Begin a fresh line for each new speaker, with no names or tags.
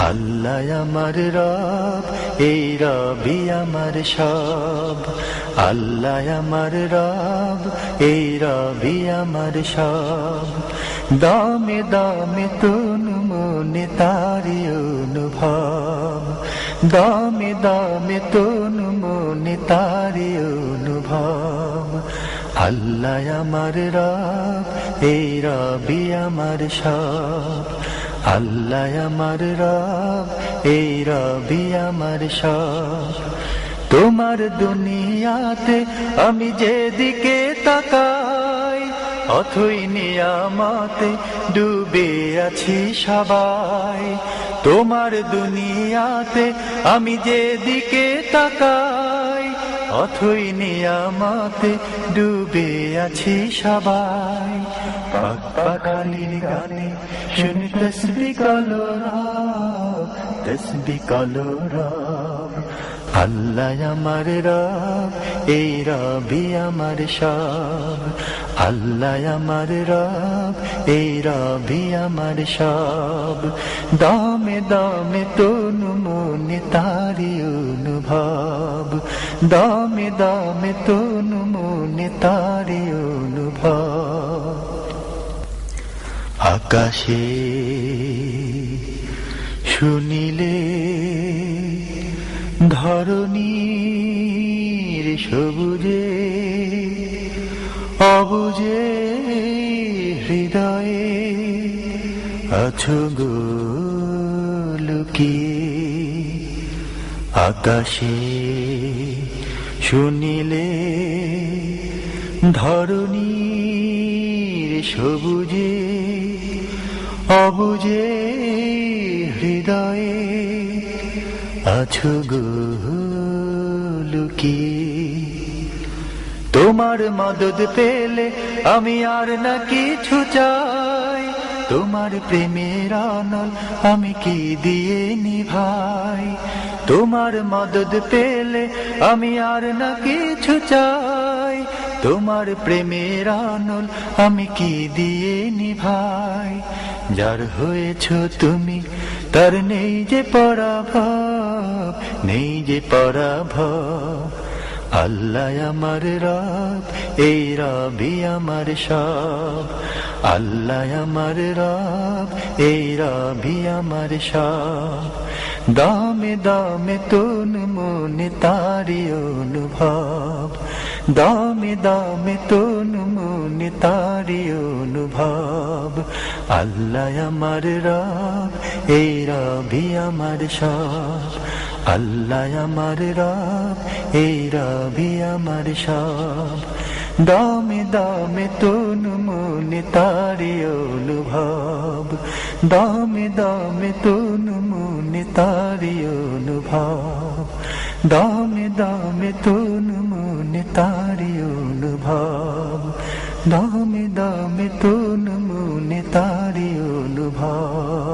আল্লাহ আমার রব, এই রবি আমার সব। আল্লাহ আমার রব, এই রবি আমার সব। দামে দামে তন মনে তারি অনুভব, দামে দামে তন মনে তারি অনুভব। আল্লাহ আমার রব, এই রবি আমার সব। আল্লাহ আমার রব, এই রবি আমার সব। তোমার দুনিয়াতে আমি যেদিকে তাকাই, অথই নিয়ামতে ডুবে আছি সবাই। তোমার দুনিয়াতে আমি যেদিকে তাকাই, অথই নিয়ামতে ডুবে আছি সবাই। পাক পাখালির গানে শুনি তসবিহ কালো রব, তসবিহ কালো রব। আল্লাহ আমার রব, এই রবি আমার সব। আল্লাহ আমার রব, এই রবি আমার সব। দামে দামে তনু মনে তারি অনুভব, দামে দামে তনু মনে তারি অনুভব। আকাশে শুনিলে ধরণীর সবুজে, অবুজে হৃদয়ে আছো গো লুকিয়ে। আকাশে শুনিলে ধরণীর সবুজে, অবুজে হৃদয়ে আছো গো লুকিয়ে। তোমার মদদ পেলে আমি আর না কিছু চাই, তোমার প্রেমের আনল আমি কি দিয়ে নিভাই। তোমার মদদ পেলে আমি আর না কিছু চাই, তোমার প্রেমের আনল আমি কি দিয়ে নিভাই। যার হয়েছো তুমি তার নেই যে পরাভব, নেই যে পরাভব। আল্লাহ আমার রব, এই রবি আমার সব। আল্লাহ আমার রব, এই রবি আমার সব। দামে দামে তন মনে তারি অনুভব, দামে দামে তন মনে তারি অনুভব। আল্লাহ আমার রব, এই রবি আমার সব। আল্লাহ আমার রব, এই রবি আমার সব। দামে দামে তন মনে তারি অনুভব, দামে দামে তন মনে তারি অনুভব। দামে দামে তন মনে তারি অনুভব, দামে দামে তন মনে তারি অনুভব।